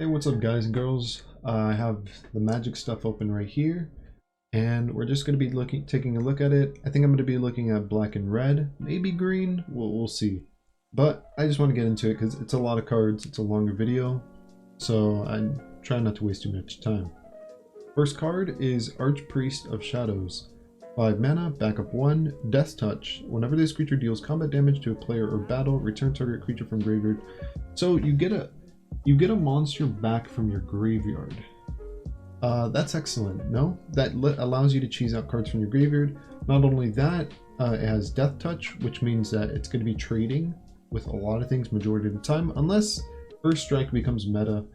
Hey, what's up guys and girls? I have the magic stuff open right here and we're just going to be taking a look at it. I think I'm going to be looking at black and red, maybe green, we'll see. But I just want to get into it because it's a lot of cards, it's a longer video, so I'm trying not to waste too much time. First card is Archpriest of Shadows. 5 mana, backup 1, Death Touch. Whenever this creature deals combat damage to a player or battle, return target creature from graveyard. So you get a monster back from your graveyard. That's excellent, no? That allows you to choose out cards from your graveyard. Not only that, it has Death Touch, which means that it's going to be trading with a lot of things majority of the time, unless First Strike becomes meta.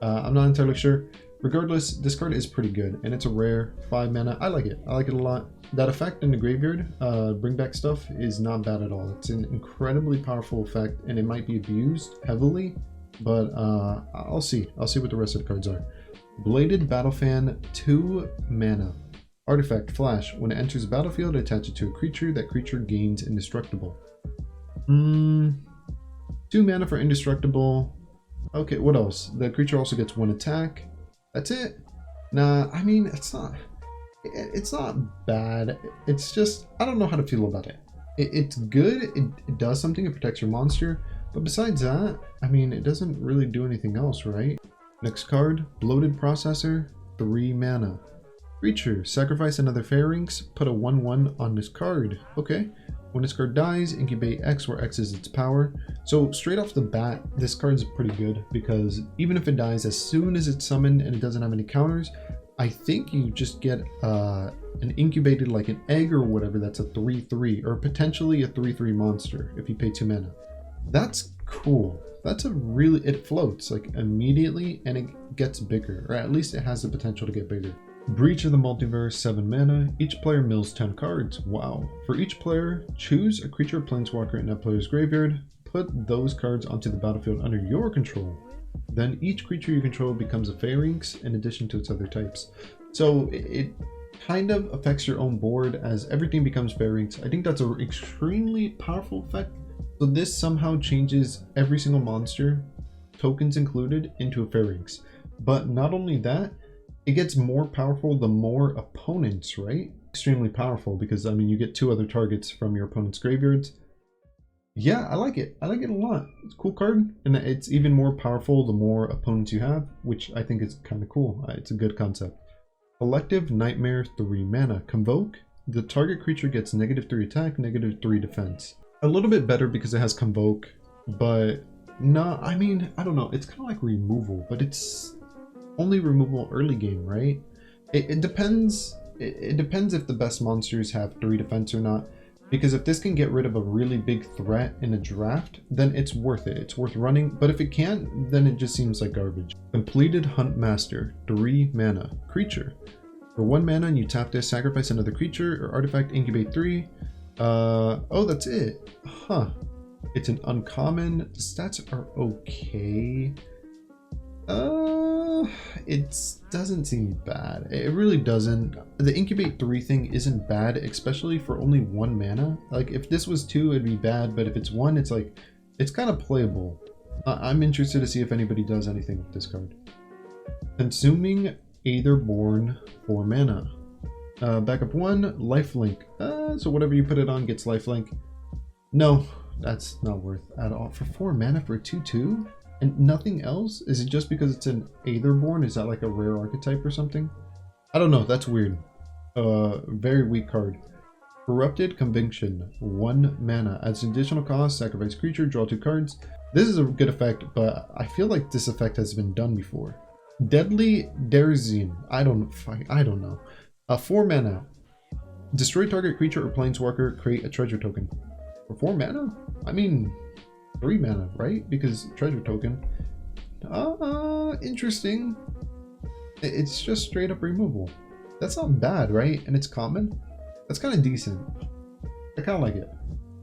I'm not entirely sure. Regardless, this card is pretty good, and it's a rare 5 mana. I like it a lot. That effect in the graveyard, bring back stuff, is not bad at all. It's an incredibly powerful effect, and it might be abused heavily, but I'll see what the rest of the cards are. Bladed Battlefan, 2 mana. Artifact, Flash. When it enters the battlefield, attach it to a creature. That creature gains Indestructible. 2 mana for Indestructible. Okay, what else? The creature also gets 1 attack. That's it? Nah, I mean, it's not bad. It's just, I don't know how to feel about it. It's good, it does something, it protects your monster, but besides that, I mean, it doesn't really do anything else, right? Next card, Bloated Processor, 3 mana. Creature, sacrifice another Pharynx, put a 1/1 on this card. Okay. When this card dies, incubate X, where X is its power. So straight off the bat, this card is pretty good because even if it dies as soon as it's summoned and it doesn't have any counters, I think you just get an incubated, like an egg or whatever, that's a 3/3 or potentially a 3/3 monster if you pay 2 mana. That's cool. That's it floats like immediately and it gets bigger, or at least it has the potential to get bigger. Breach of the Multiverse, 7 mana. Each player mills 10 cards. Wow. For each player, choose a creature or planeswalker in that player's graveyard. Put those cards onto the battlefield under your control. Then each creature you control becomes a Pharynx in addition to its other types. So it kind of affects your own board as everything becomes Pharynx. I think that's an extremely powerful effect. So this somehow changes every single monster, tokens included, into a Pharynx. But not only that, it gets more powerful the more opponents, right? Extremely powerful because, I mean, you get 2 other targets from your opponent's graveyards. Yeah, I like it. I like it a lot. It's a cool card, and it's even more powerful the more opponents you have, which I think is kind of cool. It's a good concept. Collective Nightmare, 3 mana. Convoke. The target creature gets -3 attack, -3 defense. A little bit better because it has Convoke, but no, I mean, I don't know. It's kind of like removal, but it's only removal early game, right? It depends. It depends if the best monsters have 3 defense or not. Because if this can get rid of a really big threat in a draft, then it's worth it. It's worth running. But if it can't, then it just seems like garbage. Completed Huntmaster, 3 mana. Creature. For 1 mana, you tap this, sacrifice another creature or artifact, incubate 3. Oh, that's it. Huh. It's an uncommon. The stats are okay. It doesn't seem bad. It really doesn't. The incubate 3 thing isn't bad, especially for only 1 mana. Like if this was 2, it'd be bad, but if it's 1, it's like, it's kind of playable. I'm interested to see if anybody does anything with this card. Consuming Aetherborn, 4 mana. Backup 1, lifelink. So whatever you put it on gets lifelink. No, that's not worth at all. For 4 mana for a 2/2? And nothing else? Is it just because it's an Aetherborn? Is that like a rare archetype or something? I don't know, that's weird. Very weak card. Corrupted Conviction, 1 mana. Adds additional cost, sacrifice creature, draw 2 cards. This is a good effect, but I feel like this effect has been done before. Deadly Derzine, I don't know. 4 mana. Destroy target creature or planeswalker, create a treasure token. For 4 mana? I mean, 3 mana, right? Because treasure token. Interesting. It's just straight up removal. That's not bad, right? And it's common. That's kind of decent. I kind of like it.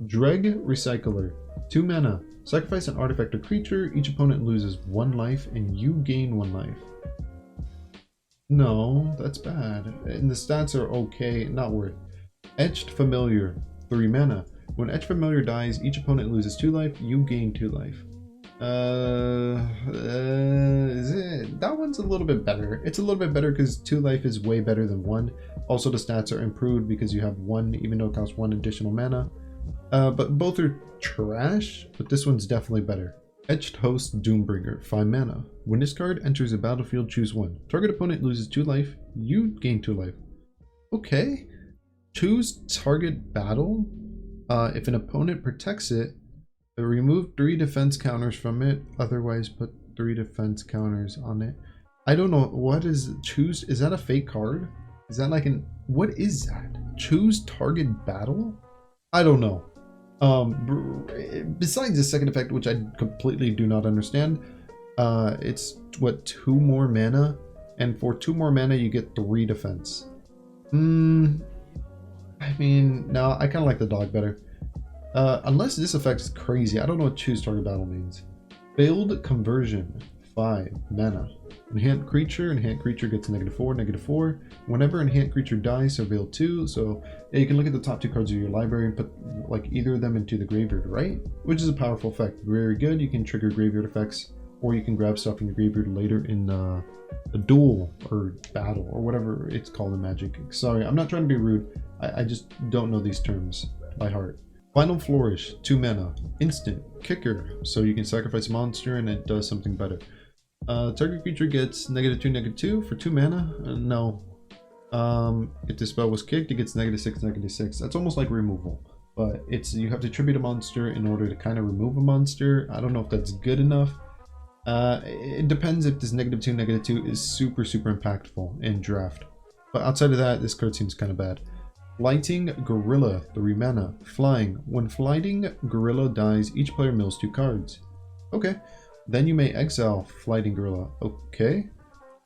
Dreg Recycler, 2 mana. Sacrifice an artifact or creature. Each opponent loses 1 life and you gain 1 life. No, that's bad. And the stats are okay, not worth. Etched Familiar, 3 mana. When Etched Familiar dies, each opponent loses 2 life, you gain 2 life. Is it? that one's a little bit better. It's a little bit better because 2 life is way better than 1. Also, the stats are improved because you have 1, even though it costs 1 additional mana. But both are trash, but this one's definitely better. Etched Host Doombringer, 5 mana. When this card enters the battlefield, choose 1. Target opponent loses 2 life, you gain 2 life. Okay. Choose target battle. If an opponent protects it, remove 3 defense counters from it. Otherwise, put 3 defense counters on it. I don't know. What is choose? Is that a fake card? Is that like an... What is that? Choose target battle? I don't know. Besides the second effect, which I completely do not understand, it's what, 2 more mana, and for 2 more mana you get 3 defense. I mean, no, I kind of like the dog better. Unless this effect is crazy. I don't know what choose target battle means. Failed conversion, 5 mana. Enhanced creature gets -4, -4. Whenever enhanced creature dies, surveil 2. So yeah, you can look at the top 2 cards of your library and put like either of them into the graveyard, right? Which is a powerful effect. Very good. You can trigger graveyard effects, or you can grab stuff in your graveyard later in a duel or battle or whatever it's called in Magic. Sorry, I'm not trying to be rude. I just don't know these terms by heart. Final Flourish, 2 mana. Instant kicker. So you can sacrifice a monster and it does something better. Target creature gets -2/-2 for 2 mana. No. If the spell was kicked, it gets -6/-6. That's almost like removal, but it's you have to tribute a monster in order to kind of remove a monster. I don't know if that's good enough. It depends if this -2/-2 is super impactful in draft. But outside of that, this card seems kind of bad. Flighting Gorilla, 3 mana. Flying. When Flighting Gorilla dies, each player mills 2 cards. Okay. Then you may exile Flighting Gorilla. Okay.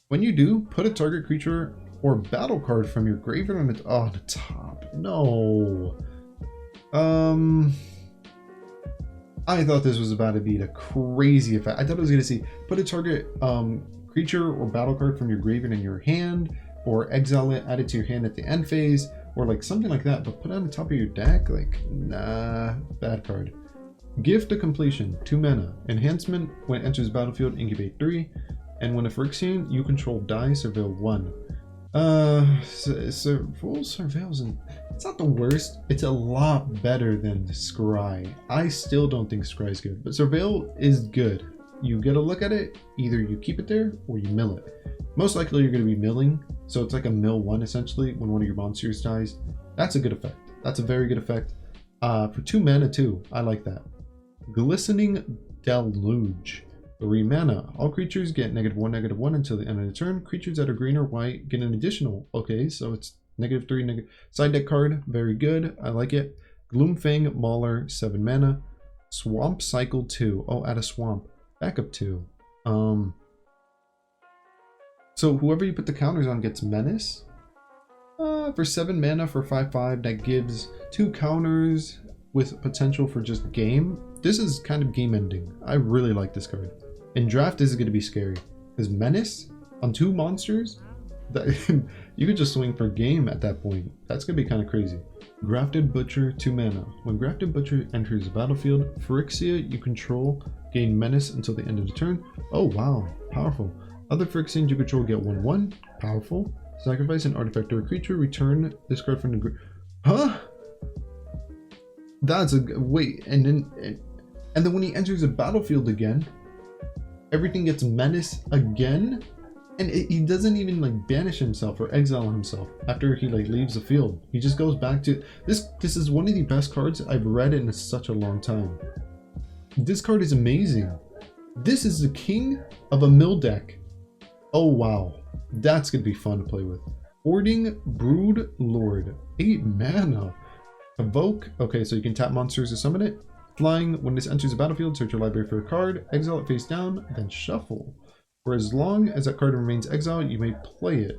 When you do, put a target creature or battle card from your graveyard on the top. No. I thought this was about to be the crazy effect. I thought I was going to see put a target creature or battle card from your graveyard in your hand, or exile it, add it to your hand at the end phase, or like something like that, but put it on the top of your deck? Like, nah, bad card. Gift of Completion, 2 mana. Enhancement, when it enters the battlefield, incubate 3. And when a Phyrexian you control dies, surveil 1. Full surveils, and it's not the worst. It's a lot better than Scry. I still don't think Scry is good, but surveil is good. You get a look at it, either you keep it there or you mill it. Most likely you're going to be milling, so it's like a mill 1 essentially when one of your monsters dies. That's a good effect. That's a very good effect. For 2 mana too, I like that. Glistening Deluge, 3 mana. All creatures get -1/-1 until the end of the turn. Creatures that are green or white get an additional. Okay, so it's -3, side deck card. Very good. I like it. Gloomfang Mauler, 7 mana. Swamp Cycle 2. Oh, add a swamp. Backup 2. So whoever you put the counters on gets Menace. For 7 mana for 5/5, that gives 2 counters with potential for just game. This is kind of game ending. I really like this card. In draft, this is going to be scary. Because Menace on 2 monsters, that you could just swing for game at that point. That's going to be kind of crazy. Grafted Butcher, 2 mana. When Grafted Butcher enters the battlefield, Phyrexia you control gain Menace until the end of the turn. Oh wow, powerful. Other Phyrexians you control get 1/1. Powerful. Sacrifice an artifact or a creature. Return this card from the Huh? That's a wait, and then when he enters the battlefield again, everything gets Menace again, and he doesn't even like banish himself or exile himself after he like leaves the field. He just goes back to this. This is one of the best cards I've read in such a long time. This card is amazing. This is the king of a mill deck. Oh wow, that's gonna be fun to play with. Hoarding Brood Lord, 8 mana. Evoke. Okay, so you can tap monsters to summon it. Flying. When this enters the battlefield, search your library for a card, exile it face down, then shuffle. For as long as that card remains exiled, you may play it.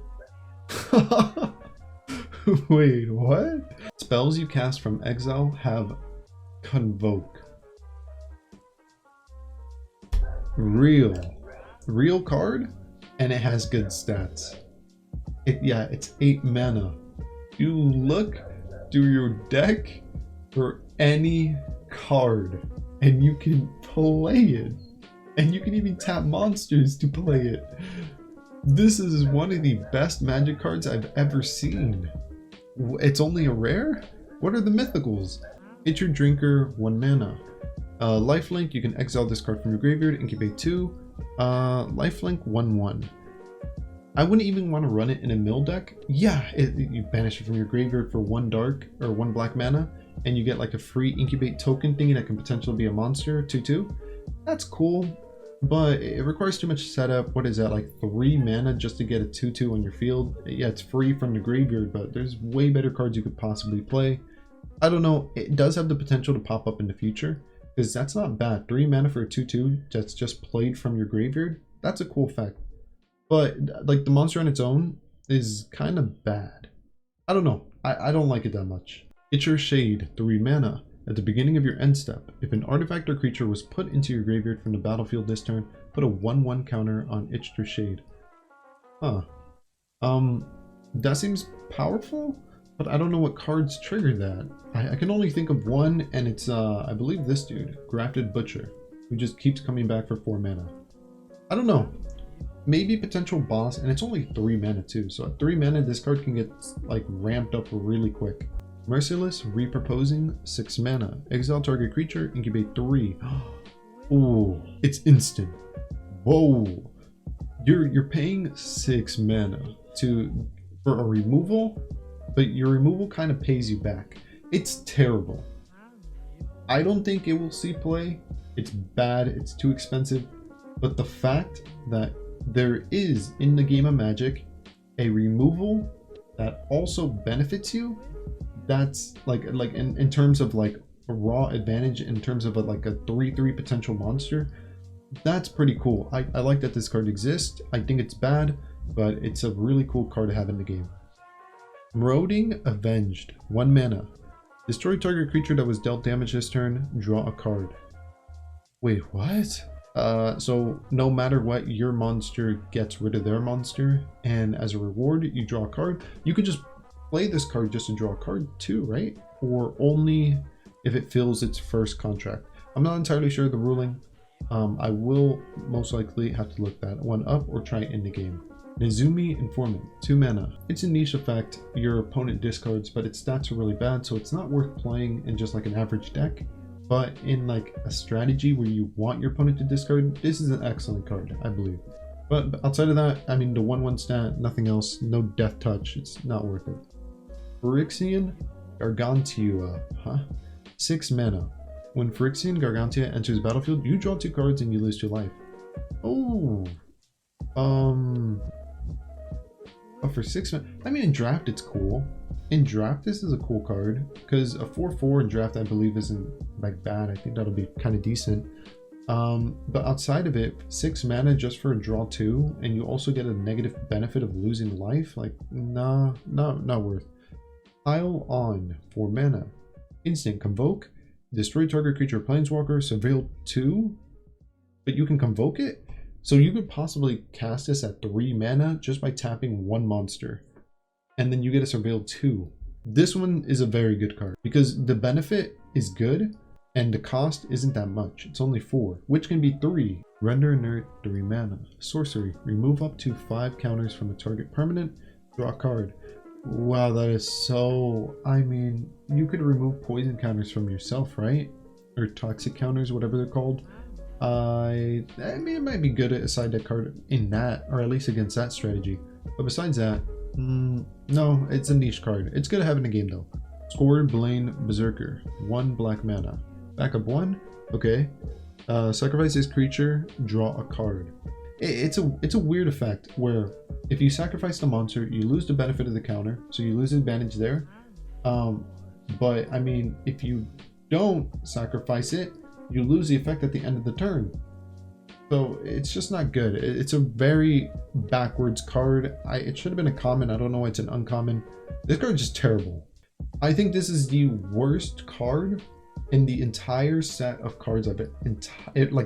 Wait, what? Spells you cast from exile have Convoke. Real card, and it has good stats. It's 8 mana. You look through your deck for any card and you can play it. And you can even tap monsters to play it. This is one of the best Magic cards I've ever seen. It's only a rare? What are the mythicals? It's your Drinker, 1 mana. Lifelink, you can exile this card from your graveyard, incubate 2. Lifelink, 1/1. I wouldn't even want to run it in a mill deck. Yeah, you banish it from your graveyard for 1 dark or 1 black mana, and you get like a free incubate token thingy that can potentially be a monster, 2/2. That's cool, but it requires too much setup. What is that, like 3 mana just to get a 2/2 on your field? Yeah, it's free from the graveyard, but there's way better cards you could possibly play. I don't know, it does have the potential to pop up in the future, because that's not bad. 3 mana for a 2/2 that's just played from your graveyard. That's a cool fact. But like the monster on its own is kind of bad. I don't know. I don't like it that much. It's your Shade, 3 mana. At the beginning of your end step, if an artifact or creature was put into your graveyard from the battlefield this turn, put a 1/1 counter on Itcher Shade. Huh. That seems powerful, but I don't know what cards trigger that. I can only think of one, and it's I believe this dude, Grafted Butcher, who just keeps coming back for 4 mana. I don't know. Maybe potential boss, and it's only 3 mana too, so at 3 mana this card can get like ramped up really quick. Merciless, Reproposing, 6 mana. Exile target creature, incubate 3. Ooh, it's instant. Whoa. You're paying 6 mana for a removal, but your removal kind of pays you back. It's terrible. I don't think it will see play. It's bad, it's too expensive, but the fact that there is in the game of Magic a removal that also benefits you, that's like in terms of like a raw advantage, in terms of like a 3/3 potential monster, that's pretty cool. I like that this card exists. I think it's bad, but it's a really cool card to have in the game. Marauding Avenged, 1 mana. Destroy target creature that was dealt damage this turn, draw a card. Wait, what? So no matter what, your monster gets rid of their monster, and as a reward you draw a card. You could just play this card just to draw a card too, right? Or only if it fills its first contract. I'm not entirely sure of the ruling. I will most likely have to look that one up or try it in the game. Nezumi Informant, 2 mana. It's a niche effect your opponent discards, but its stats are really bad, so it's not worth playing in just like an average deck. But in like a strategy where you want your opponent to discard, this is an excellent card, I believe. But outside of that, I mean, the 1/1 stat, nothing else, no death touch, it's not worth it. Phyrexian Gargantua, 6 mana. When Phyrexian Gargantua enters the battlefield, you draw 2 cards and you lose 2 life. Oh, but for 6 mana, I mean, in draft it's cool. In draft this is a cool card, because a 4/4 in draft I believe isn't like bad. I think that'll be kind of decent. But outside of it, 6 mana just for a draw 2, and you also get a negative benefit of losing life, like nah, not worth. Pile On, 4 mana. Instant, Convoke, destroy target creature planeswalker, surveil 2, but you can convoke it? So you could possibly cast this at 3 mana just by tapping 1 monster, and then you get a surveil 2. This one is a very good card because the benefit is good and the cost isn't that much. It's only 4, which can be 3. Render Inert, 3 mana. Sorcery, remove up to 5 counters from a target permanent, draw a card. Wow, that is so... I mean, you could remove poison counters from yourself, right? Or toxic counters, whatever they're called. I mean, it might be good at a side deck card in that, or at least against that strategy. But besides that, no, it's a niche card. It's good to have in the game though. Scored Blaine Berserker, 1 black mana. Backup 1, okay. Sacrifice this creature, draw a card. It's a weird effect where if you sacrifice the monster, you lose the benefit of the counter, so you lose the advantage there. But I mean, if you don't sacrifice it, you lose the effect at the end of the turn. So it's just not good. It's a very backwards card. It should have been a common. I don't know why it's an uncommon. This card is just terrible. I think this is the worst card in the entire set of cards I've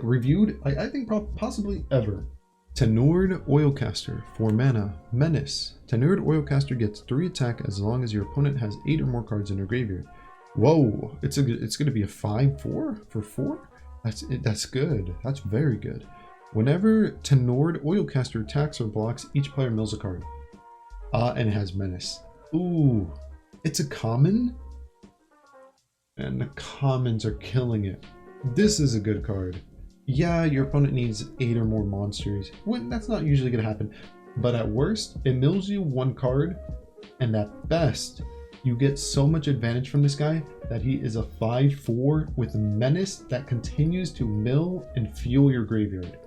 reviewed. I think possibly ever. Tenured Oilcaster, 4 mana. Menace. Tenured Oilcaster gets 3 attack as long as your opponent has 8 or more cards in their graveyard. Whoa, it's going to be a 5/4 for 4? That's good. That's very good. Whenever Tenord Oilcaster attacks or blocks, each player mills a card. And it has Menace. Ooh, it's a common? And the commons are killing it. This is a good card. Yeah, your opponent needs 8 or more monsters. Well, that's not usually going to happen. But at worst, it mills you 1 card. And at best, you get so much advantage from this guy that he is a 5/4 with Menace that continues to mill and fuel your graveyard.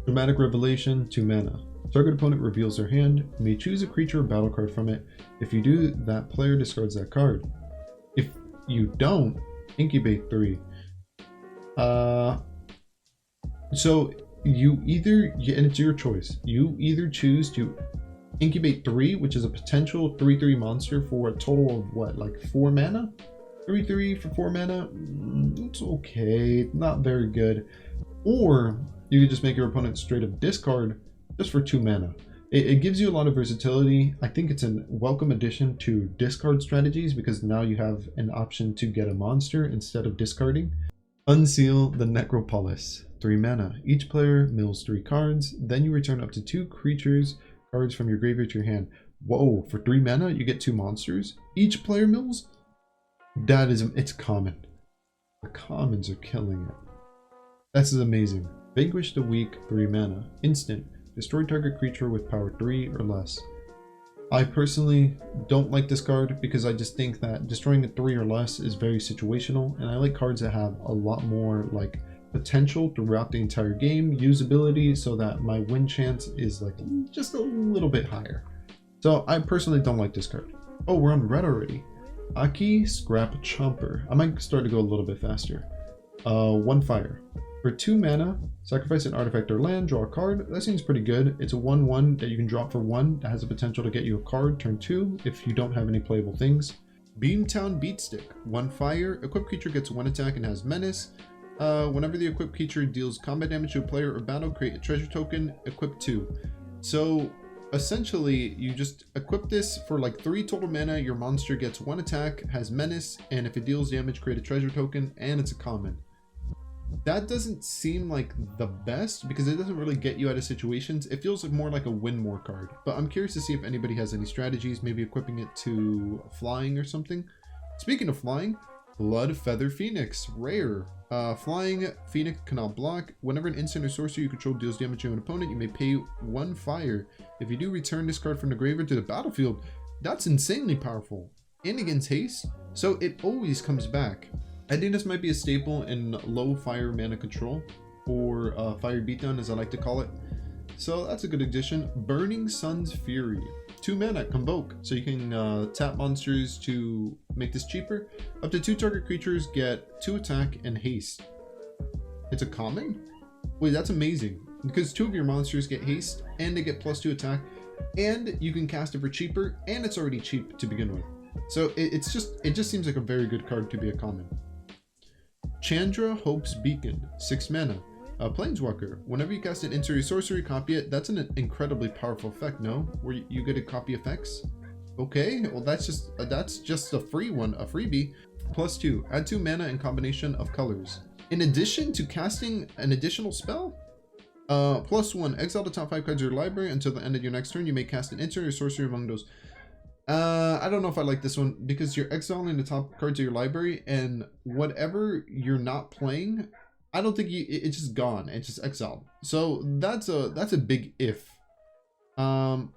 Dramatic Revelation, 2 mana. Target opponent reveals their hand. You may choose a creature or battle card from it. If you do, that player discards that card. If you don't, incubate 3. So you either, and it's your choice, you either choose to incubate 3, which is a potential 3/3 monster for a total of what, like 4 mana? 3/3 for 4 mana? It's okay, not very good. Or you could just make your opponent straight up discard just for 2 mana. It gives you a lot of versatility. I think it's a welcome addition to discard strategies because now you have an option to get a monster instead of discarding. Unseal the Necropolis, 3 mana. Each player mills 3 cards, then you return up to 2 creatures cards from your graveyard to your hand. Whoa, for 3 mana you get 2 monsters? Each player mills? That is, it's common. The commons are killing it. This is amazing. Vanquish the Weak, 3 mana. Instant. Destroy target creature with power 3 or less. I personally don't like this card because I just think that destroying it 3 or less is very situational, and I like cards that have a lot more like potential throughout the entire game, usability, so that my win chance is like just a little bit higher. So I personally don't like this card. Oh, we're on red already. Aki Scrap Chomper. I might start to go a little bit faster. 1 fire. For 2 mana, sacrifice an artifact or land, draw a card. That seems pretty good. It's a 1/1 that you can drop for 1 that has the potential to get you a card turn 2 if you don't have any playable things. Beamtown Beatstick. 1 fire. Equipped creature gets 1 attack and has Menace. Whenever the equipped creature deals combat damage to a player or battle, create a treasure token, equip 2. So essentially, you just equip this for like 3 total mana. Your monster gets 1 attack, has Menace, and if it deals damage, create a treasure token, and it's a common. That doesn't seem like the best because it doesn't really get you out of situations. It feels like more like a win more card, but I'm curious to see if anybody has any strategies, maybe equipping it to flying or something. Speaking of flying, Blood Feather Phoenix, rare. Flying Phoenix cannot block. Whenever an instant or sorcery you control deals damage to an opponent, you may pay 1 fire. If you do, return this card from the graveyard to the battlefield. That's insanely powerful. And against haste, so it always comes back. I think this might be a staple in low fire mana control, or fire beatdown as I like to call it. So that's a good addition. Burning Sun's Fury. 2 mana, convoke. So you can tap monsters to make this cheaper. Up to 2 target creatures get 2 attack and haste. It's a common? Wait, that's amazing. Because 2 of your monsters get haste and they get +2 attack. And you can cast it for cheaper, and it's already cheap to begin with. So it just seems like a very good card to be a common. Chandra Hope's Beacon, 6 mana. Planeswalker. Whenever you cast an instant or sorcery, copy it. That's an incredibly powerful effect, no? Where you get to copy effects? Okay, well that's just a free one, a freebie. +2. Add 2 mana in combination of colors. In addition to casting an additional spell? +1. Exile the top 5 cards of your library until the end of your next turn. You may cast an instant or sorcery among those. I don't know if I like this one because you're exiling the top cards of your library, and whatever you're not playing, I don't think it's just gone. It's just exiled. So that's a big if. But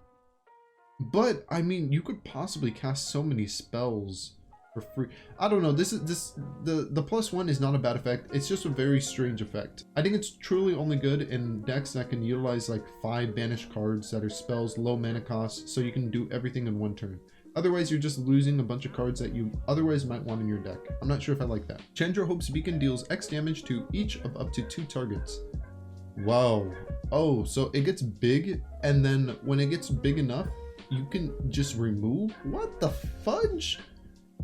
I mean, you could possibly cast so many spells for free. I don't know. The +1 is not a bad effect. It's just a very strange effect. I think it's truly only good in decks that can utilize like 5 banished cards that are spells, low mana cost, so you can do everything in 1 turn. Otherwise, you're just losing a bunch of cards that you otherwise might want in your deck. I'm not sure if I like that. Chandra Hope's Beacon deals X damage to each of up to 2 targets. Wow. Oh, so it gets big, and then when it gets big enough, you can just remove? What the fudge?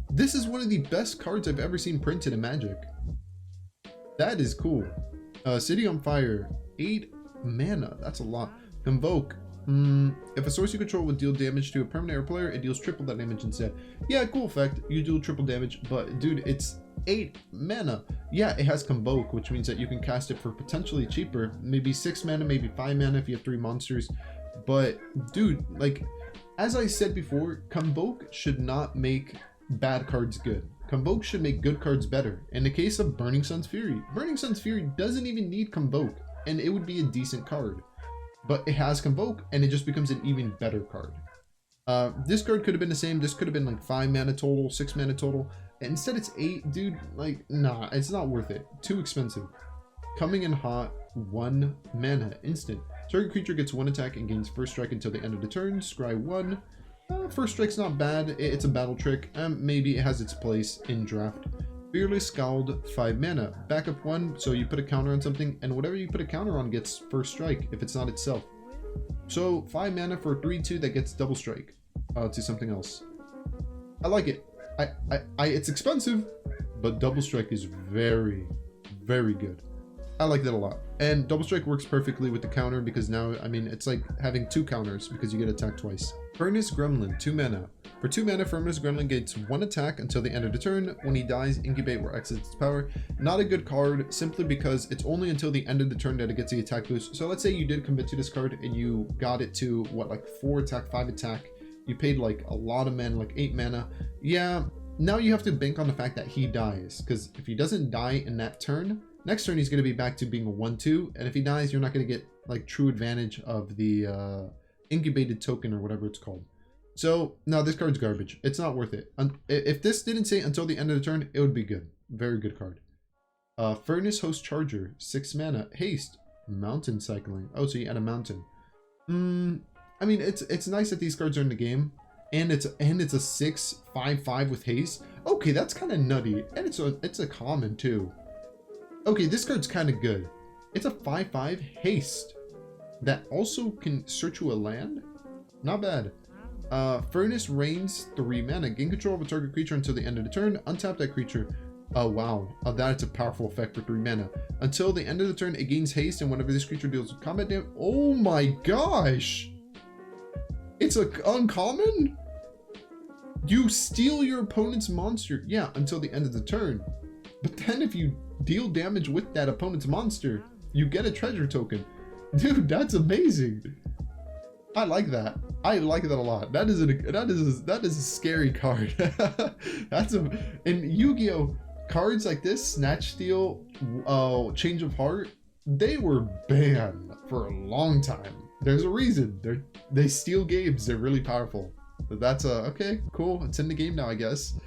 This is one of the best cards I've ever seen printed in Magic. That is cool. City on Fire, 8 mana. That's a lot. Convoke. If a source you control would deal damage to a permanent or player, it deals triple that damage instead. Yeah, cool effect. You deal triple damage, but dude, it's 8 mana. Yeah, it has Convoke, which means that you can cast it for potentially cheaper. Maybe 6 mana, maybe 5 mana if you have 3 monsters. But dude, like, as I said before, Convoke should not make bad cards good. Convoke should make good cards better. In the case of Burning Sun's Fury doesn't even need Convoke, and it would be a decent card. But it has Convoke, and it just becomes an even better card. This card could have been the same. This could have been like 5 mana total, 6 mana total. And instead it's 8, dude. Like, nah, it's not worth it. Too expensive. Coming in hot, 1 mana, instant. Target creature gets 1 attack and gains first strike until the end of the turn. Scry 1. First strike's not bad. It's a battle trick. Maybe it has its place in draft. Fearless Scald, 5 mana. Backup 1, so you put a counter on something, and whatever you put a counter on gets first strike if it's not itself. So 5 mana for a 3/2 that gets double strike to something else. I like it. It's expensive, but double strike is very, very good. I like that a lot. And double strike works perfectly with the counter because now, I mean, it's like having 2 counters because you get attacked twice. Furnace Gremlin, 2 mana. For 2 mana, Furnace Gremlin gets 1 attack until the end of the turn. When he dies, incubate or exits its power. Not a good card simply because it's only until the end of the turn that it gets the attack boost. So let's say you did commit to this card and you got it to what, like 4 attack, 5 attack. You paid like a lot of mana, like 8 mana. Yeah, now you have to bank on the fact that he dies, because if he doesn't die in that turn, next turn he's going to be back to being a 1/2, and if he dies, you're not going to get like true advantage of the incubated token or whatever it's called. So no, this card's garbage. It's not worth it. If this didn't say until the end of the turn, it would be good. Very good card. Furnace Host Charger, 6 mana, haste, mountain cycling. Oh, so you add a mountain. I mean, it's nice that these cards are in the game, and it's a 6/5/5 with haste. Okay, that's kind of nutty, and it's a common too. Okay, this card's kind of good. It's a 5/5 haste that also can search you a land. Not bad. Furnace Reigns, 3 mana. Gain control of a target creature until the end of the turn. Untap that creature. Oh wow, that's a powerful effect for 3 mana. Until the end of the turn, it gains haste, and whenever this creature deals combat damage. Oh my gosh! It's a uncommon? You steal your opponent's monster. Yeah, until the end of the turn. But then if you deal damage with that opponent's monster, you get a treasure token. Dude, that's amazing. I like that. I like that a lot. That is a scary card. In Yu-Gi-Oh, cards like this, Snatch Steal, Change of Heart, they were banned for a long time. There's a reason. They steal games. They're really powerful. But that's okay, cool. It's in the game now, I guess.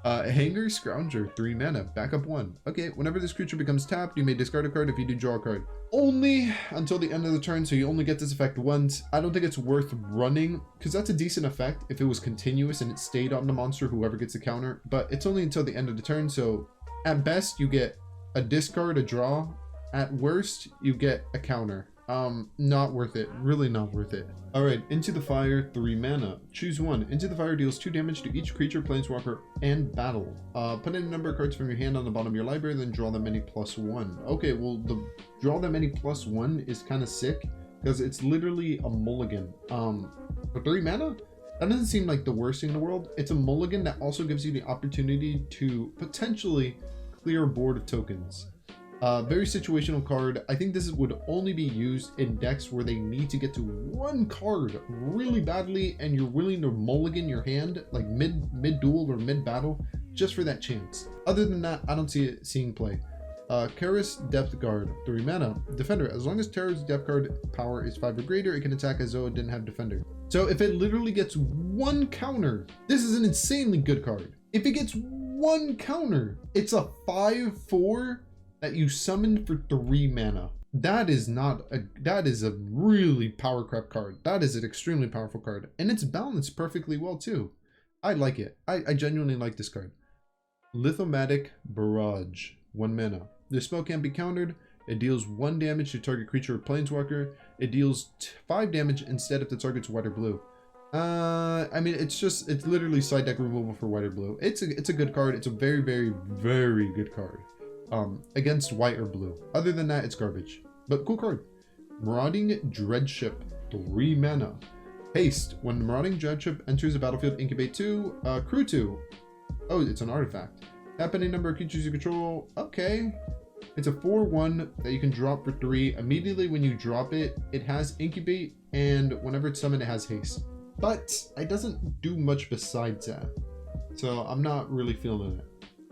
Hanger Scrounger, 3 mana, backup 1. Okay, whenever this creature becomes tapped, you may discard a card if you do draw a card. Only until the end of the turn, so you only get this effect once. I don't think it's worth running, because that's a decent effect if it was continuous and it stayed on the monster, whoever gets a counter. But it's only until the end of the turn, so at best, you get a discard, a draw. At worst, you get a counter. Not worth it. Really not worth it. Alright, Into the Fire, 3 mana. Choose 1. Into the Fire deals 2 damage to each creature, planeswalker, and battle. Put in a number of cards from your hand on the bottom of your library, then draw them any +1. Okay, well, the draw them any +1 is kind of sick, because it's literally a mulligan. For 3 mana? That doesn't seem like the worst thing in the world. It's a mulligan that also gives you the opportunity to potentially clear a board of tokens. Very situational card. I think this would only be used in decks where they need to get to 1 card really badly and you're willing to mulligan your hand like mid-duel or mid-battle just for that chance. Other than that, I don't see it seeing play. Karis Depth Guard, 3 mana. Defender. As long as Terra's Depth Guard power is 5 or greater, it can attack as though it didn't have Defender. So if it literally gets 1 counter, this is an insanely good card. If it gets 1 counter, it's a 5/4 that you summon for 3 mana. That is a really power crap card. That is an extremely powerful card. And it's balanced perfectly well too. I like it. I genuinely like this card. Lithomatic Barrage, 1 mana. This spell can't be countered. It deals 1 damage to target creature or planeswalker. It deals 5 damage instead if the target's white or blue. I mean, it's literally side deck removal for white or blue. It's a good card. It's a very, very, very good card. Against white or blue. Other than that, it's garbage. But cool card. Marauding Dreadship, 3 mana. Haste. When the Marauding Dreadship enters the battlefield, incubate 2, crew 2. Oh, it's an artifact. Tap any number of creatures you control. Okay. It's a 4/1 that you can drop for 3. Immediately when you drop it, it has incubate, and whenever it's summoned, it has haste. But it doesn't do much besides that. So I'm not really feeling it.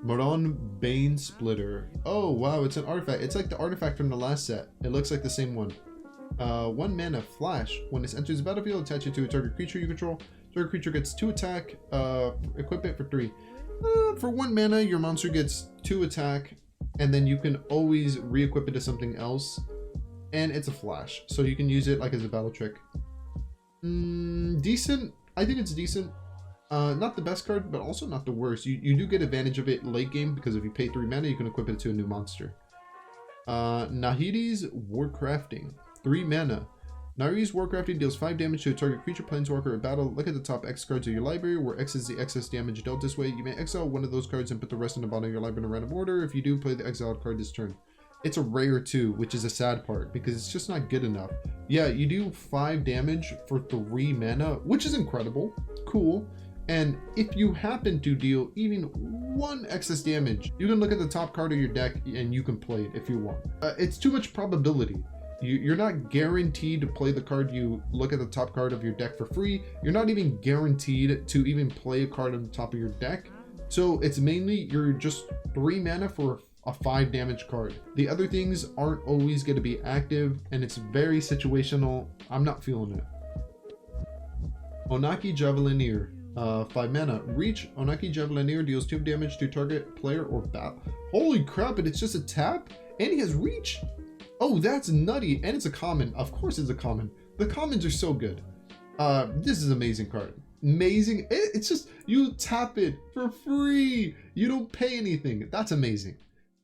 Moron Bane Splitter. Oh, wow, it's an artifact. It's like the artifact from the last set. It looks like the same one. 1 mana flash. When this enters the battlefield, attach it to a target creature you control. Target creature gets 2 attack. Equip it for 3. For 1 mana, your monster gets 2 attack, and then you can always re-equip it to something else. And it's a flash, so you can use it like as a battle trick. Decent. I think it's decent. Not the best card, but also not the worst. You do get advantage of it late game, because if you pay 3 mana, you can equip it to a new monster. Nahiri's Warcrafting. 3 mana. Nahiri's Warcrafting deals 5 damage to a target creature, planeswalker, or battle. Look at the top X cards of your library, where X is the excess damage dealt this way. You may exile one of those cards and put the rest in the bottom of your library in a random order. If you do, play the exiled card this turn. It's a rare too, which is a sad part, because it's just not good enough. Yeah, you do 5 damage for 3 mana, which is incredible. Cool. And if you happen to deal even 1 excess damage, you can look at the top card of your deck and you can play it if you want. It's too much probability. You're not guaranteed to play the card you look at the top card of your deck for free. You're not even guaranteed to even play a card on the top of your deck. So it's mainly you're just 3 mana for a 5 damage card. The other things aren't always going to be active, and it's very situational. I'm not feeling it. Onaki Javelineer. 5 mana. Reach. Onaki Javelineer deals 2 damage to target player or battle. Holy crap, and it's just a tap? And he has reach? Oh, that's nutty. And it's a common. Of course it's a common. The commons are so good. This is an amazing card. Amazing. It's just, you tap it for free. You don't pay anything. That's amazing.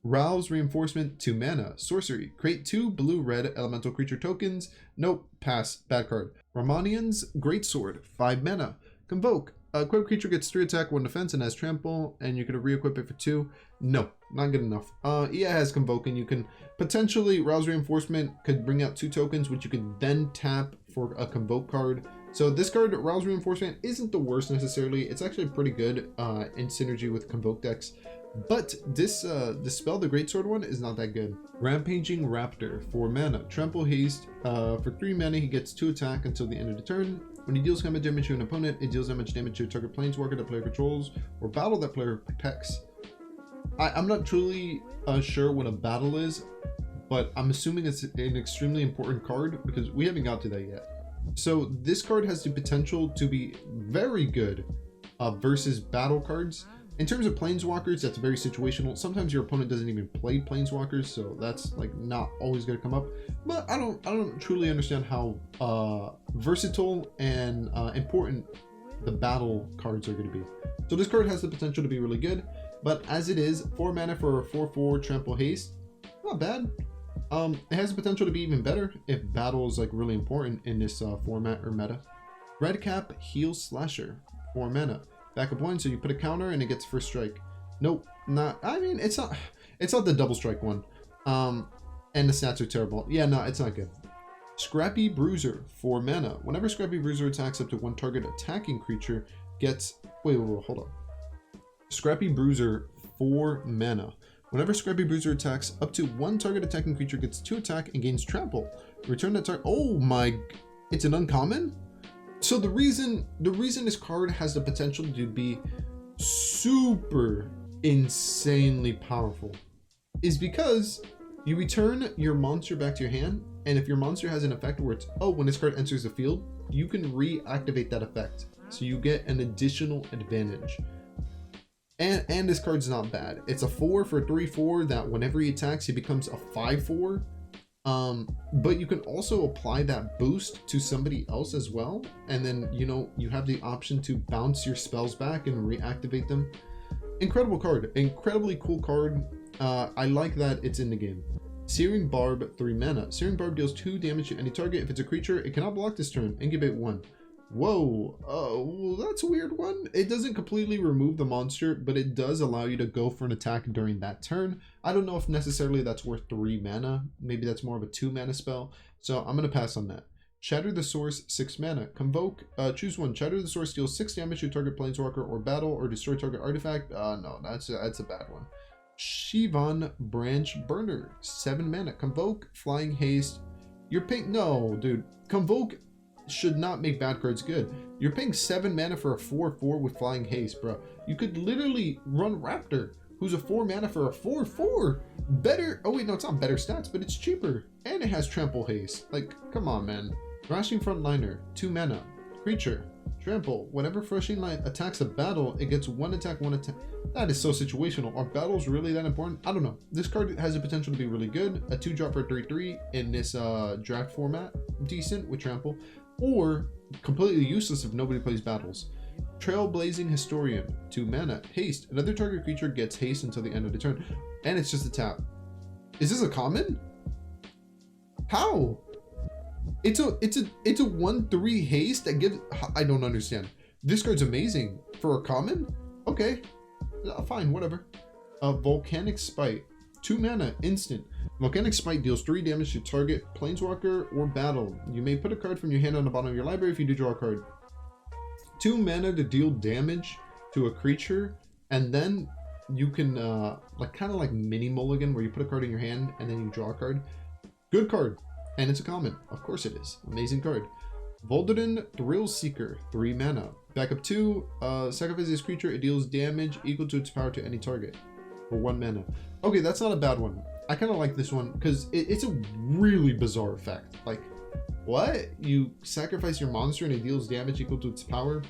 Rouse Reinforcement, 2 mana. Sorcery. Create 2 blue-red elemental creature tokens. Nope. Pass. Bad card. Romanian's Greatsword, 5 mana. Convoke. Equipped creature gets 3 attack, 1 defense, and has trample, and you can re-equip it for 2. No, not good enough. Yeah, it has Convoke, and you can potentially Rouse Reinforcement could bring out 2 tokens, which you can then tap for a Convoke card. So this card, Rouse Reinforcement, isn't the worst necessarily. It's actually pretty good in synergy with Convoke decks. But this spell, the Greatsword one, is not that good. Rampaging Raptor, 4 mana. Trample Haste. For 3 mana, he gets 2 attack until the end of the turn. When he deals combat damage to an opponent, it deals damage to a target planeswalker that player controls or battle that player protects. I'm not truly sure what a battle is, but I'm assuming it's an extremely important card because we haven't got to that yet. So this card has the potential to be very good versus battle cards. In terms of planeswalkers, that's very situational. Sometimes your opponent doesn't even play planeswalkers, so that's like not always going to come up. But I don't truly understand how versatile and important the battle cards are going to be. So this card has the potential to be really good, but as it is, 4 mana for a 4/4 Trample Haste, not bad. It has the potential to be even better if battle is like really important in this format or meta. Redcap Heel Slasher, 4 mana. Backup 1, so you put a counter and it gets first strike. Nope, not. I mean, it's not the double strike one. And the stats are terrible. Yeah, no, it's not good. Scrappy Bruiser, 4 mana. Whenever Scrappy Bruiser attacks up to 1 target attacking creature, gets. Wait, hold on. Scrappy Bruiser, 4 mana. Whenever Scrappy Bruiser attacks, up to 1 target attacking creature gets 2 attack and gains trample. Return that target. Oh my! It's an uncommon. So the reason this card has the potential to be super insanely powerful is because you return your monster back to your hand, and if your monster has an effect where it's, oh, when this card enters the field, you can reactivate that effect. So you get an additional advantage. And this card's not bad. It's a 4 for 3/4 that whenever he attacks, he becomes a 5/4. But you can also apply that boost to somebody else as well, and then you have the option to bounce your spells back and reactivate them. Incredible card, incredibly cool card. I like that it's in the game. Searing Barb, 3 mana. Searing Barb deals 2 damage to any target. If it's a creature, it cannot block this turn. Incubate 1. Whoa, well, that's a weird one. It doesn't completely remove the monster, but it does allow you to go for an attack during that turn. I don't know if necessarily that's worth 3 mana. Maybe that's more of a 2 mana spell. So I'm going to pass on that. Shatter the Source, 6 mana. Convoke, choose one. Shatter the Source deals 6 damage to target planeswalker or battle, or destroy target artifact. No, that's a bad one. Shivan Branch Burner, 7 mana. Convoke, Flying Haste. You're paying, no, dude. Convoke should not make bad cards good. You're paying 7 mana for a 4/4 with Flying Haste, bro. You could literally run Raptor, who's a 4 mana for a 4/4. Better, oh wait, no, it's not better stats, but it's cheaper. And it has Trample Haste. Like, come on, man. Thrashing Frontliner, 2 mana. Creature, trample. Whenever Thrashing Line attacks a battle, it gets 1 attack, 1 attack. That is so situational. Are battles really that important? I don't know. This card has the potential to be really good. A 2-drop for 3/3 in this draft format. Decent with trample. Or completely useless if nobody plays battles. Trailblazing Historian, 2 mana. Haste. Another target creature gets haste until the end of the turn. And it's just a tap. Is this a common? How? It's a 1/3 haste that gives, I don't understand. This card's amazing. For a common? Okay. Fine, whatever. Volcanic Spite, 2 mana, instant. Volcanic Spite deals 3 damage to target planeswalker or battle. You may put a card from your hand on the bottom of your library if you do draw a card. 2 mana to deal damage to a creature, and then you can like kind of like mini mulligan where you put a card in your hand and then you draw a card. Good card, and it's a common. Of course it is. Amazing card. Voldaren Thrill Seeker, 3 mana. Backup 2, sacrifice this creature, it deals damage equal to its power to any target for 1 mana. Okay, that's not a bad one. I kind of like this one because it's a really bizarre effect. Like, what? You sacrifice your monster and it deals damage equal to its power?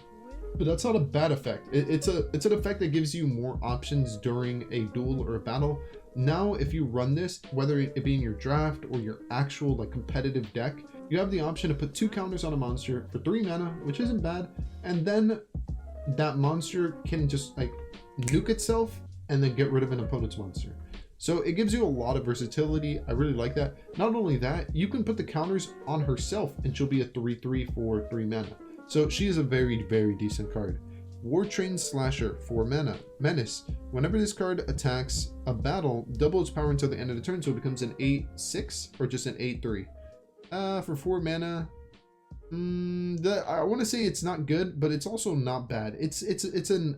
But that's not a bad effect. It's an effect that gives you more options during a duel or a battle. Now, if you run this, whether it be in your draft or your actual like competitive deck, you have the option to put 2 counters on a monster for 3 mana, which isn't bad. And then that monster can just like nuke itself and then get rid of an opponent's monster. So it gives you a lot of versatility. I really like that. Not only that, you can put the counters on herself and she'll be a 3/3 for 3 mana. So she is a very, very decent card. Wartrain Slasher, 4 mana. Menace. Whenever this card attacks a battle, double its power until the end of the turn, so it becomes an 8/6 or just an 8/3. For 4 mana, I want to say it's not good, but it's also not bad. It's an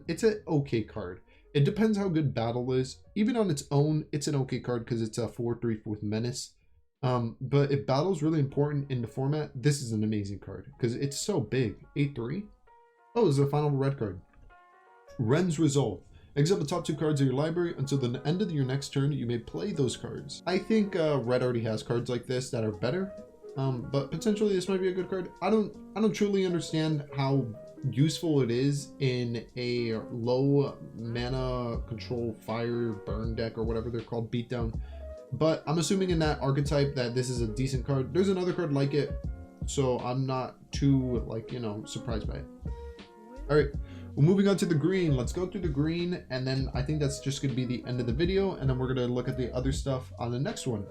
okay card. It depends how good battle is. Even on its own, it's an okay card because it's a 4/3 with Menace. But if battle's really important in the format, this is an amazing card because it's so big. 8/3. Oh, this is a final red card. Ren's Resolve. Exile the top 2 cards of your library until the end of your next turn. You may play those cards. I think red already has cards like this that are better. But potentially this might be a good card. I don't truly understand how useful it is in a low mana control fire burn deck or whatever they're called, beatdown. But I'm assuming in that archetype that this is a decent card. There's another card like it, so I'm not too like, you know, surprised by it. All right, well, moving on to the green. Let's go through the green, and then I think that's just going to be the end of the video, and then we're going to look at the other stuff on the next one.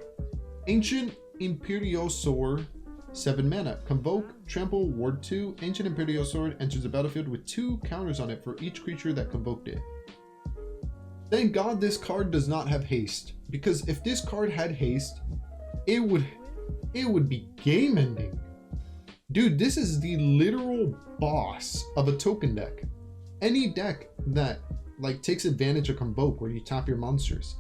Ancient Imperiosaur, 7 mana. Convoke, trample, ward 2. Ancient Imperiosaur enters the battlefield with 2 counters on it for each creature that convoked it. Thank God this card does not have haste, because if this card had haste, it would be game ending. Dude, this is the literal boss of a token deck. Any deck that like takes advantage of convoke where you tap your monsters,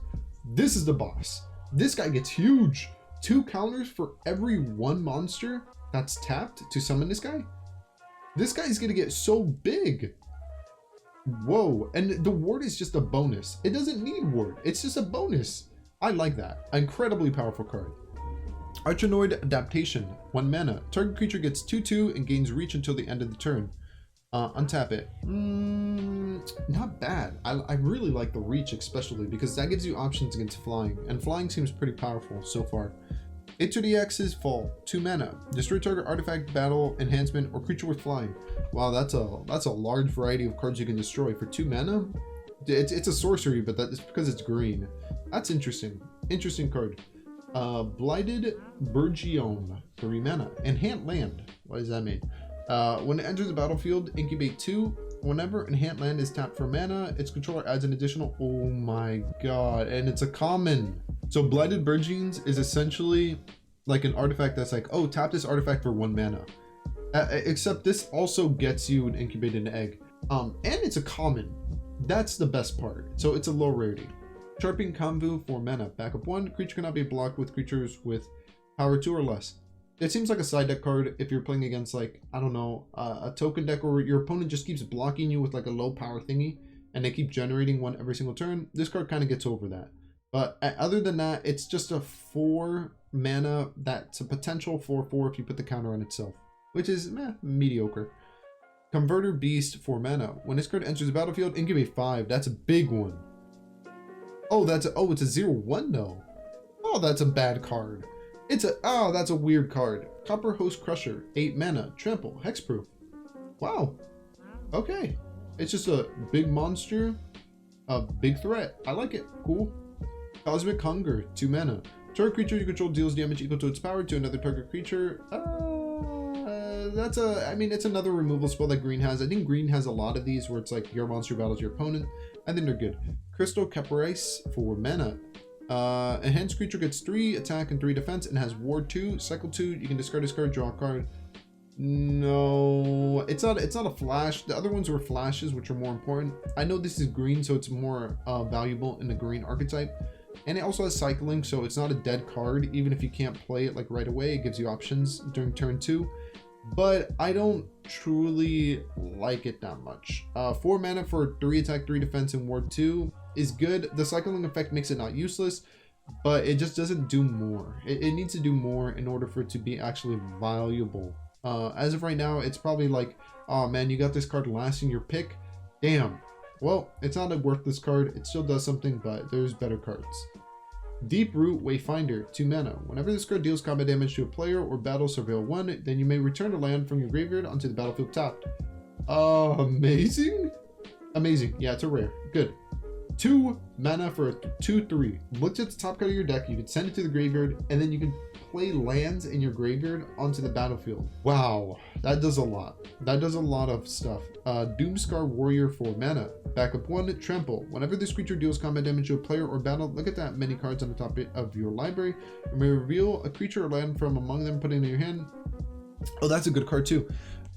this is the boss. This guy gets huge. 2 counters for every 1 monster that's tapped to summon this guy. This guy's gonna get so big. Whoa, and the ward is just a bonus. It doesn't need ward, it's just a bonus. I like that. Incredibly powerful card. Archinoid Adaptation, 1 mana. Target creature gets 2/2 and gains reach until the end of the turn. Untap it. Not bad. I really like the reach, especially because that gives you options against flying, and flying seems pretty powerful so far. It to the X's Fall, 2 mana. Destroy target artifact, battle, enhancement, or creature with flying. Wow, that's a large variety of cards you can destroy for 2 mana. It's a sorcery, but that's because it's green. That's interesting. Interesting card. Blighted Burgeon, 3 mana. Enhance Land. What does that mean? When it enters the battlefield, incubate 2. Whenever Enhance Land is tapped for mana, its controller adds an additional. Oh my god, and it's a common. So Blighted Burgeons is essentially like an artifact that's like, oh, tap this artifact for 1 mana. Except this also gets you an incubated egg. And it's a common. That's the best part. So it's a low rarity. Sharpening Convu, 4 mana. Backup 1. Creature cannot be blocked with creatures with power 2 or less. It seems like a side deck card if you're playing against, like, I don't know, a token deck, or your opponent just keeps blocking you with like a low power thingy and they keep generating one every single turn. This card kind of gets over that. But other than that, it's just a 4 mana that's a potential 4/4 if you put the counter on itself, which is mediocre. Converter Beast, 4 mana. When this card enters the battlefield, incubate 5. That's a big one. Oh, it's a 0/1 though. Oh, that's a bad card. That's a weird card. Copper Host Crusher, 8 mana. Trample, hexproof. Wow. Okay. It's just a big monster, a big threat. I like it. Cool. Cosmic Hunger, 2 mana. Target creature you control deals damage equal to its power to another target creature. It's another removal spell that green has. I think green has a lot of these where it's like your monster battles your opponent. I think they're good. Crystal Caprice, 4 mana. Enhanced creature gets 3 attack and 3 defense and has ward 2. Cycle 2, you can discard this card, draw a card. No, it's not a flash. The other ones were flashes, which are more important. I know this is green, so it's more valuable in the green archetype. And it also has cycling, so it's not a dead card. Even if you can't play it like right away, it gives you options during turn 2. But I don't truly like it that much. 4 mana for 3 attack, 3 defense, and ward 2 is good. The cycling effect makes it not useless, but it just doesn't do more. It needs to do more in order for it to be actually valuable. As of right now, it's probably like, oh man, you got this card last in your pick. Damn. Well, it's not a worthless card. It still does something, but there's better cards. Deep Root Wayfinder, 2 mana. Whenever this card deals combat damage to a player or battle Surveil 1, then you may return a land from your graveyard onto the battlefield tapped. Amazing? Amazing. Yeah, it's a rare. Good. 2 mana for a 2/3. Look at the top card of your deck, you can send it to the graveyard, and then you can play lands in your graveyard onto the battlefield. Wow, that does a lot. That does a lot of stuff. Doomscar Warrior, 4 mana. Backup 1, Trample. Whenever this creature deals combat damage to a player or battle, look at that many cards on the top of your library. You may reveal a creature or land from among them, put it in your hand. Oh, that's a good card too.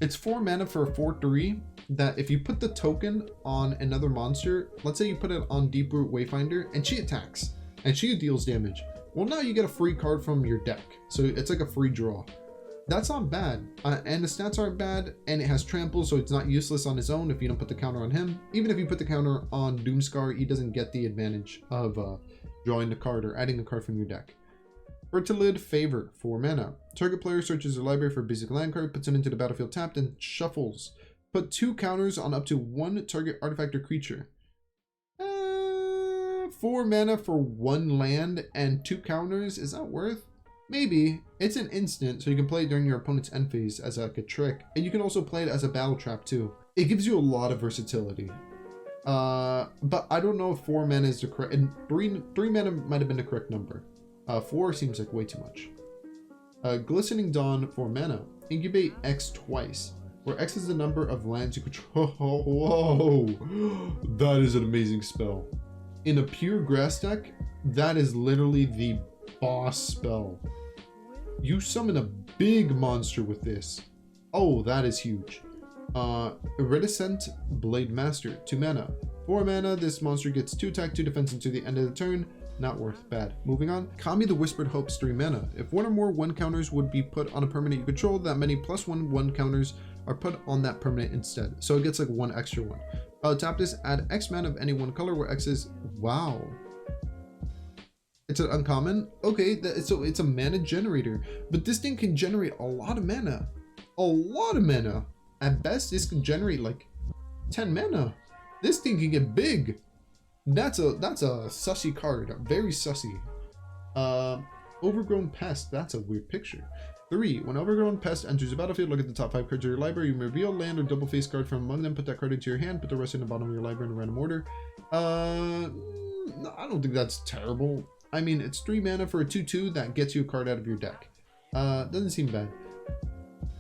It's 4 mana for a 4/3 that if you put the token on another monster, let's say you put it on Deep Root Wayfinder, and she attacks, and she deals damage. Well, now you get a free card from your deck. So it's like a free draw. That's not bad. And the stats aren't bad, and it has trample, so it's not useless on his own if you don't put the counter on him. Even if you put the counter on Doomscar, he doesn't get the advantage of drawing the card or adding a card from your deck. Fertilid Favor, 4 mana. Target player searches their library for a basic land card, puts it into the battlefield tapped, and shuffles. Put 2 counters on up to 1 target artifact or creature. 4 mana for 1 land and 2 counters. Is that worth? Maybe. It's an instant, so you can play it during your opponent's end phase as like a trick. And you can also play it as a battle trap too. It gives you a lot of versatility. But I don't know if 4 mana is the correct, and 3 mana might have been the correct number. 4 seems like way too much. Glistening Dawn, 4 mana. Incubate X twice, where X is the number of lands you control. Whoa, that is an amazing spell. In a pure grass deck, that is literally the boss spell. You summon a big monster with this. Oh, that is huge. Iridescent Blade Master, 2 mana. 4 mana, this monster gets 2 attack, 2 defense until the end of the turn. Not worth bad. Moving on. Kami the Whispered Hopes, 3 mana. If 1 or more 1 counters would be put on a permanent you control, that many +1/1 counters are put on that permanent instead. So it gets like 1 extra one. Tap this, add X mana of any 1 color where X is, wow. It's an uncommon. Okay, so it's a mana generator, but this thing can generate a lot of mana. A lot of mana. At best, this can generate like 10 mana. This thing can get big. That's a sussy card. Very sussy. Overgrown Pest. That's a weird picture. 3. When Overgrown Pest enters the battlefield, look at the top 5 cards of your library. You may reveal land or double face card from among them. Put that card into your hand. Put the rest in the bottom of your library in a random order. No, I don't think that's terrible. I mean, it's 3 mana for a 2/2 that gets you a card out of your deck. Doesn't seem bad.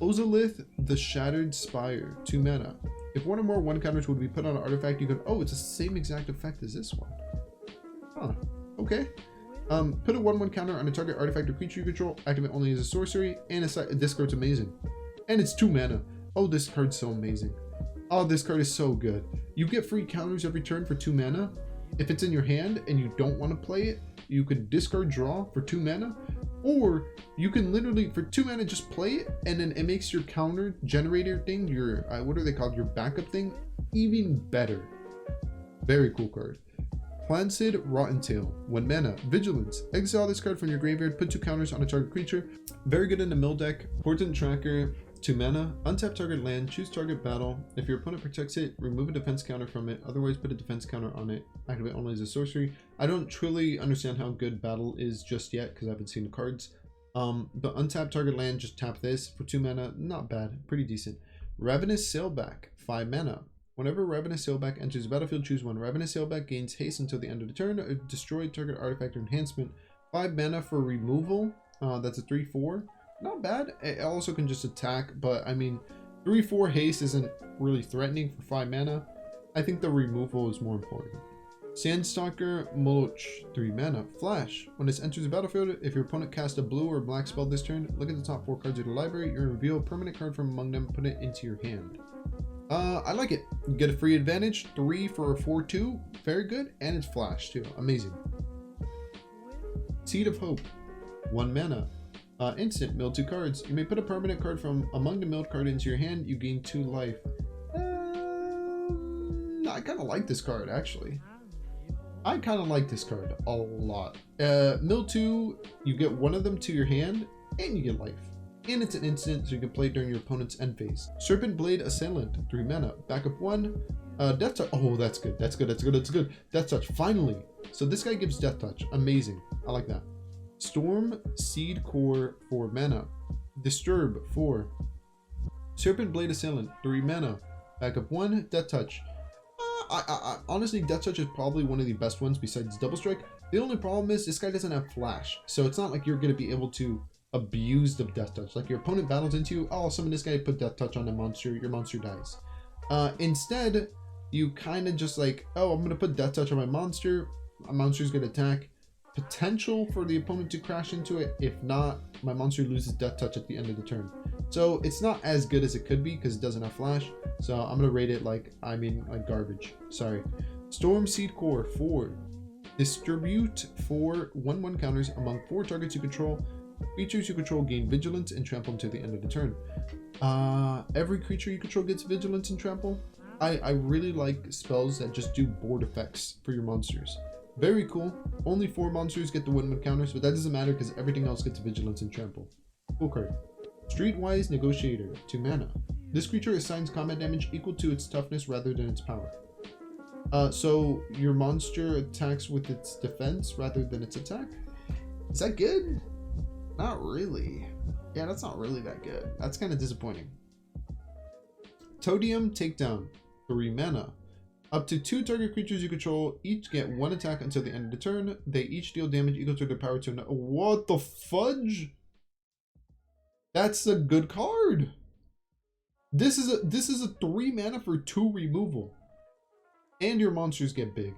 Ozolith the Shattered Spire, 2 mana. If 1 or more 1 counters would be put on an artifact, you could, oh, it's the same exact effect as this one. Huh, okay. Put a 1/1 counter on a target artifact or creature you control, activate only as a sorcery, and this card's amazing. And it's 2 mana. Oh, this card's so amazing. Oh, this card is so good. You get free counters every turn for 2 mana. If it's in your hand and you don't want to play it, you can discard draw for 2 mana, or you can literally for 2 mana just play it, and then it makes your counter generator thing, your what are they called, your backup thing, even better. Very cool card. Plancid Rottentail, 1 mana, Vigilance. Exile this card from your graveyard, put 2 counters on a target creature. Very good in the mill deck. Portent Tracker, 2 mana, untap target land, choose target battle. If your opponent protects it, remove a defense counter from it, otherwise put a defense counter on it, activate only as a sorcery. I don't truly understand how good battle is just yet because I haven't seen the cards. But untap target land, just tap this for 2 mana, not bad, pretty decent. Ravenous Sailback, 5 mana. Whenever Ravenous Sailback enters the battlefield, choose 1. Ravenous Sailback gains haste until the end of the turn, destroy target artifact or enhancement. 5 mana for removal, that's a 3/4. Not bad. It also can just attack, but I mean 3/4 haste isn't really threatening for 5 mana. I think the removal is more important. Sandstalker Moloch, 3 mana, Flash. When this enters the battlefield, if your opponent casts a blue or black spell this turn, look at the top 4 cards of the library, you reveal a permanent card from among them, put it into your hand. I like it. You get a free advantage, 3 for a 4/2, very good, and it's Flash too, amazing. Seed of Hope, 1 mana. Instant, mill 2 cards. You may put a permanent card from among the milled card into your hand. You gain 2 life. I kind of like this card, actually. I kind of like this card a lot. Mill 2, you get 1 of them to your hand, and you get life. And it's an instant, so you can play it during your opponent's end phase. Serpent Blade Assailant, 3 mana. Backup 1. Death Touch. Oh, that's good. That's good. That's good. That's good. Death Touch, finally. So this guy gives Death Touch. Amazing. I like that. Storm Seed Core, 4 mana. Disturb, 4. Serpent Blade Assailant, 3 mana. Backup 1, Death Touch. Honestly, Death Touch is probably one of the best ones besides Double Strike. The only problem is this guy doesn't have Flash, so it's not like you're going to be able to abuse the Death Touch. Like your opponent battles into you, oh, summon this guy, put Death Touch on a monster, your monster dies. Instead, you kind of just like, oh, I'm going to put Death Touch on my monster's going to attack. Potential for the opponent to crash into it. If not, my monster loses Death Touch at the end of the turn. So it's not as good as it could be because it doesn't have Flash. So I'm going to rate it like garbage. Sorry. Storm Seed Core, 4. Distribute 4 1/1 counters among 4 targets you control. Creatures you control gain Vigilance and Trample until the end of the turn. Every creature you control gets Vigilance and Trample. I really like spells that just do board effects for your monsters. Very cool. Only 4 monsters get the 1/1 counters, but that doesn't matter because everything else gets Vigilance and Trample. Cool card. Streetwise Negotiator, 2 mana. This creature assigns combat damage equal to its toughness rather than its power. So your monster attacks with its defense rather than its attack. Is that good? Not really. Yeah, that's not really that good. That's kind of disappointing. Toadium Takedown, 3 mana. Up to 2 target creatures you control each get 1 attack until the end of the turn. They each deal damage equal to their power to another. What the fudge? That's a good card. This is a 3 mana for 2 removal. And your monsters get big.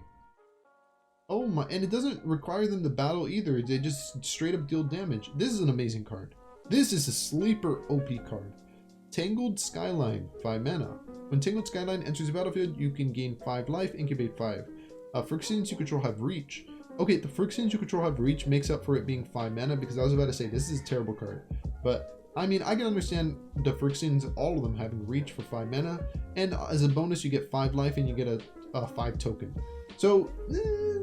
Oh my, and it doesn't require them to battle either. They just straight up deal damage. This is an amazing card. This is a sleeper OP card. Tangled Skyline, 5 mana. When Tangled Skyline enters the battlefield, you can gain 5 life, incubate 5. Phyrexians you control have reach. Okay, the Phyrexians you control have reach makes up for it being 5 mana because I was about to say this is a terrible card. But I mean, I can understand the Phyrexians, all of them having reach for 5 mana, and as a bonus you get 5 life and you get a 5 token. So,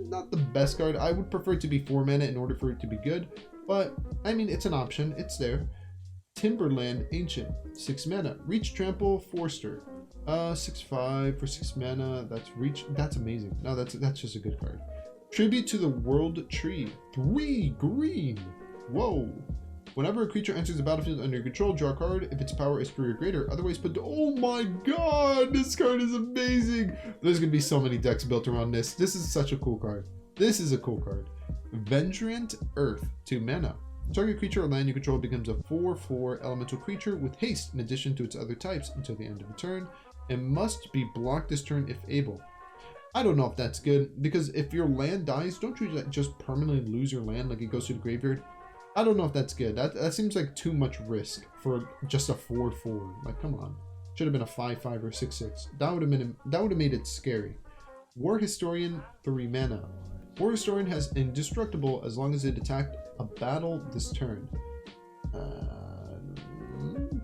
not the best card. I would prefer it to be 4 mana in order for it to be good, but I mean, it's an option. It's there. Timberland Ancient, 6 mana. Reach Trample Forster. 6/5 for 6 mana. That's reach. That's amazing. No, that's just a good card. Tribute to the World Tree, 3 green. Whoa. Whenever a creature enters the battlefield under your control, draw a card if its power is 3 or greater. Otherwise, oh my god, this card is amazing. There's gonna be so many decks built around this. This is such a cool card. This is a cool card. Ventrant Earth, 2 mana. Target creature or land you control becomes a 4/4 elemental creature with haste in addition to its other types until the end of the turn, and must be blocked this turn if able. I don't know if that's good, because if your land dies, don't you just permanently lose your land, like it goes to the graveyard? I don't know if that's good. That seems like too much risk for just a 4/4. Like, come on. Should have been a 5/5 or 6/6. That would have made it scary. War Historian, 3 mana. War Historian has indestructible as long as it attacked a battle this turn.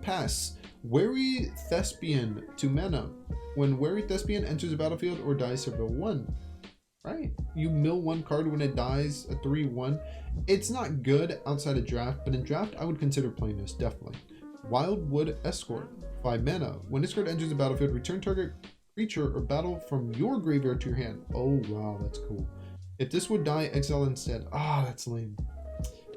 Pass. Wary Thespian, 2 mana. When Wary Thespian enters the battlefield or dies, mill 1. Right? You mill 1 card when it dies, a 3/1. It's not good outside of draft, but in draft, I would consider playing this, definitely. Wildwood Escort, 5 mana. When this card enters the battlefield, return target creature or battle from your graveyard to your hand. Oh, wow, that's cool. If this would die, exile instead. Ah, that's lame.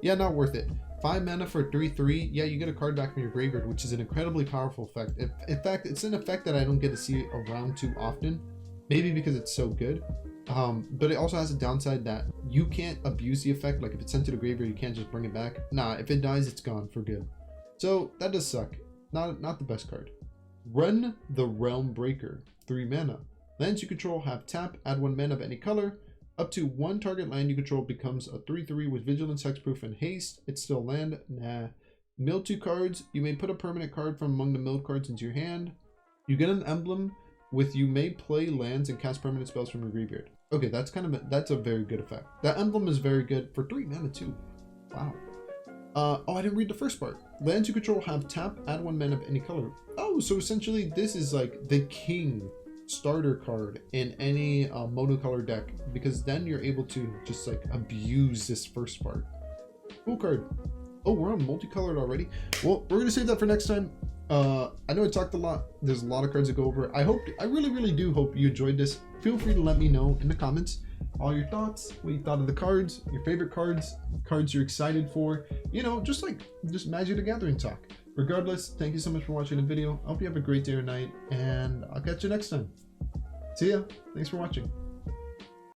Yeah, not worth it. 5 mana for 3/3. Yeah, you get a card back from your graveyard, which is an incredibly powerful effect. In fact, it's an effect that I don't get to see around too often. Maybe because it's so good. But it also has a downside that you can't abuse the effect. Like if it's sent to the graveyard, you can't just bring it back. Nah, if it dies, it's gone for good. So that does suck. Not the best card. Run the Realm Breaker, 3 mana. Lands you control have tap, add 1 mana of any color. Up to 1 target land you control becomes a 3/3 with Vigilance, Hexproof, and Haste. It's still land. Nah. Mill 2 cards. You may put a permanent card from among the milled cards into your hand. You get an emblem with you may play lands and cast permanent spells from your graveyard. Okay, that's a very good effect. That emblem is very good for 3 mana too. Wow. Oh, I didn't read the first part. Lands you control have tap, add 1 mana of any color. Oh, so essentially this is like the king starter card in any monocolor deck, because then you're able to just like abuse this first part. Cool card. Oh, we're on multicolored already. Well, we're gonna save that for next time. I know I talked a lot. There's a lot of cards to go over. I really do hope you enjoyed this. Feel free to let me know in the comments all your thoughts, what you thought of the cards, your favorite cards, cards you're excited for, you know, just Magic the Gathering talk. Regardless, thank you so much for watching the video. I hope you have a great day or night, and I'll catch you next time. See ya. Thanks for watching.